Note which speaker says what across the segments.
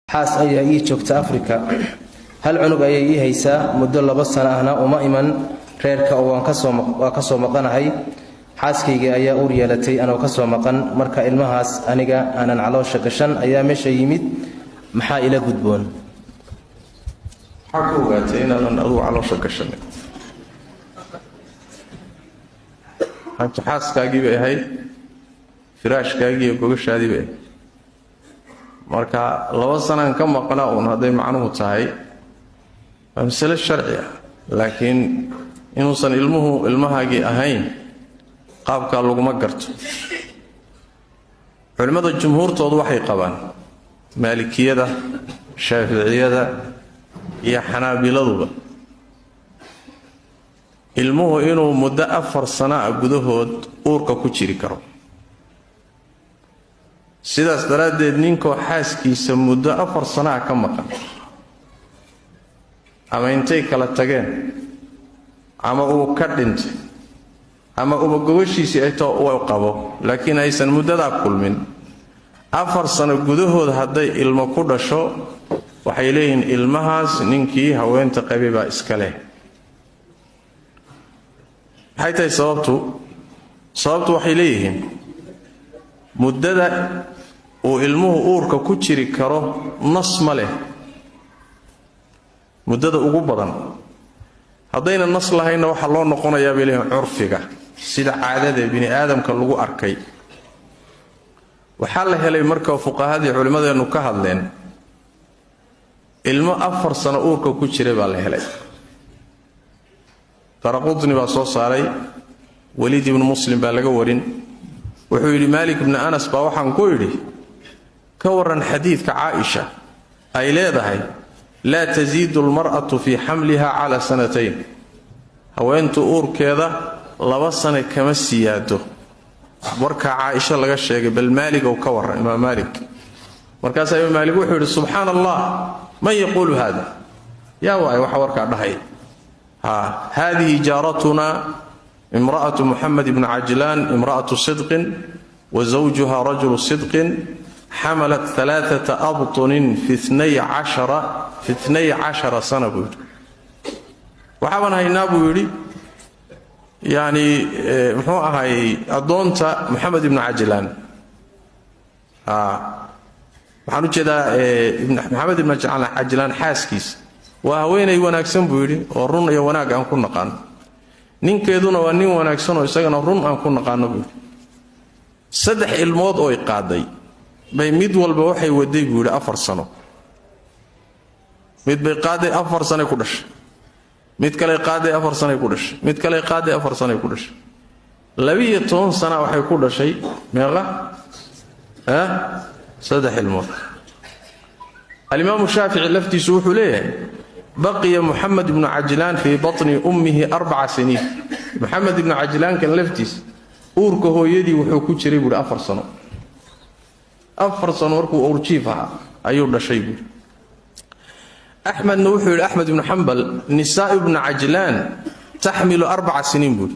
Speaker 1: حاس أي جوجت أفريقيا هل عنق أي هيسا مدة لبسنا أنا وما إيمان ريرك أو كسو مقنا هاي حاس كي أي أوريالتي أنا وكسو مقن مركا المهاس أنيجا أنا على شكشن أي مش يميت محا إلى جدبون
Speaker 2: حكواتين أنا أدو على شكشن أنت حاس كاجي بهاي فراش كاجي وكوش هذه به marka laba sanaan ka maqnaa oo haday macnuhu tahay amsal sharciya laakiin inuusan ilmahaagi ahayn qaabka laguma garto culimada jumhuurtoodu waxay qabaan maalikiyada shaafiiciyada iyo xanaabiladuba ilmuhu inuu muddo 4 sano gudahood uurka ku jiri karo sidaas daraadeed ninkoo xaaskiisa muddo 4 sano ka maqan ama intay kala tageen ama uu ka dhintay ama uu gobashiisa ay too u qabo laakiin aysan muddada kulmin 4 sano gudahood haday ilmo ku dhasho waxay leeyihiin ilmahaas ninkii haweenta qabay baa iska leh haytay sababtu waxay leeyihiin muddada oo ilmuhu uurka ku jiri karo nas ma leh muddada ugu badan hadayna nas lahayna waxa loo noqonayaa bilaha urfiga sida caadada bini aadamka lagu arkay waxa la helay marka fuqahaadii culimadeenu ka hadleen ilmo 4 sano uurka ku jiray baa la helay faraqudni baa soo saaray Walid ibn Muslim baa laga warin wuxuu yiri Malik ibn Anas baa waxaan ku yiri ka waran xadiidka Aisha ay leedahay la taziidu almar'atu fi hamliha ala sanatayn haweentu uurkeeda 2 sano kama siyaado warka Aisha laga sheegay bal Malik oo ka waran Imam Malik markaas ay Malik wuxuu yiri subhanallah ma yaqulu hada ya waxa warka dhahay هذه جارتنا امرأة محمد بن عجلان امرأة صدق وزوجها رجل صدق حملت 3 أبطن في 12 سنة بود وحابنا هينابو يري يعني محوها هاي أدونتا محمد بن عجلان محمد بن عجلان حاسكيس وهوين يوناكسن بيري ورون يوناك أن كن نقان ninkeeduna waa nin wanaagsan oo isagana run aan ku naqaano buu 3 ilmood oo qaaday bay mid walba waxay waday buu 4 sano mid bay qaaday 4 sano ku dhashay mid kale qaaday 4 sano ku dhashay mid kale qaaday 4 sano ku dhashay 12 sano waxay ku dhashay meeqa 3 ilmood الإمام الشافعي لفتي سوحو ليه بقي محمد بن عجلان في بطن أمه 4 سنين محمد بن عجلان كان لفتيس أوركه هو يدي وحكو جري بول 4 سنة 4 سنة وركو أورجيفها أيوب شيء أحمد نوحي أحمد بن حنبل نساء بن عجلان تحمل 4 سنين بول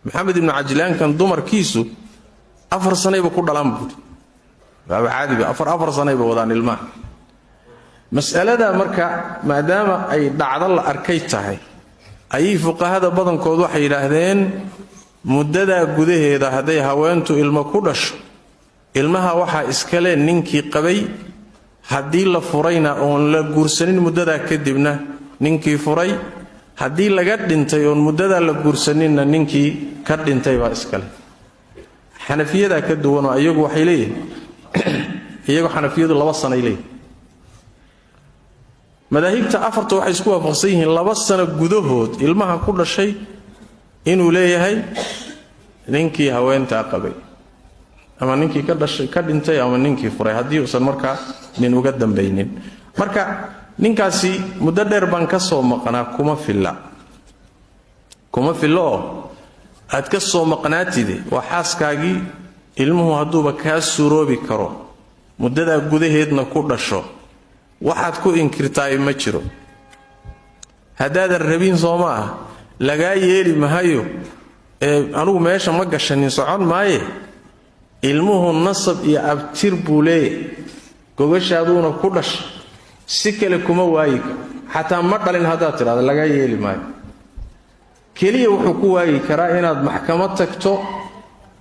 Speaker 2: محمد بن عجلان كان ضمر كيسو 4 سنة بكل دلام بول عادي 4 سنة بودان الماء مسألة مركا ما دام أي بعض الله أركيتها أي فقهاء بدن كود وحي لهذين مدة جوده إذا هذي هوانتو المكودش المها وحى إسكالين ننكي قبي هدي لفرينا أون لجورسنين مدة كدبنا ننكي فري هدي لجد انتيون مدة لجورسنين ننكي كد انتي بإسكال حنفية ذا كدونا أيوج وحي ليه أيوج حنفية الله وصلنا إليه madaahibta afarta waxay isku waafaqsan yihiin 2 sano gudahood ilmaha ku dhashay inuu leeyahay ninkii haweenta qabay ama ninkii ka dhashay ka dhintay ama ninkii furay hadii uusan marka nin uga dambaynin marka ninkaasi muddo dheer baan ka soo maqnaa kuma filo aad ka soo maqnaatide waa xaaskaagi ilmuhu haduuba ka suroobi karo muddada gudaheedna ku dhasho waxaad ku inkirtaay ma jiro hadaada rabin Soomaa laga yeeli mahayo anugu meesha ma gashanin socon maaye ilmuhu nasab iyo abtir buu leeyahay gogashaaduuna ku dhash si kale kuma waayi xataa ma dhalin haddaad tidhaahdo laga yeeli maayo keliya wuxuu ku waayi karaa inaad maxkamad tagto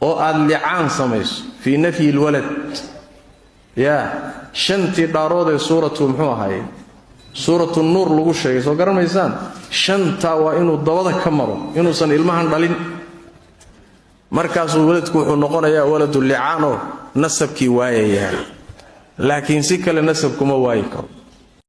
Speaker 2: oo aad licaan samayso fii nafyi lwalad yaa shantii dhaarood ee suuratu muxuu ahaye suuratu nuur lagu sheegay soo garanaysaan shantaa waa inuu dabada ka maro inuusan ilmahan dhalin markaasuu waladku wuxuu noqonayaa waladu licaanoo nasabkii waayaya laakiin si kale nasab kuma waayi karo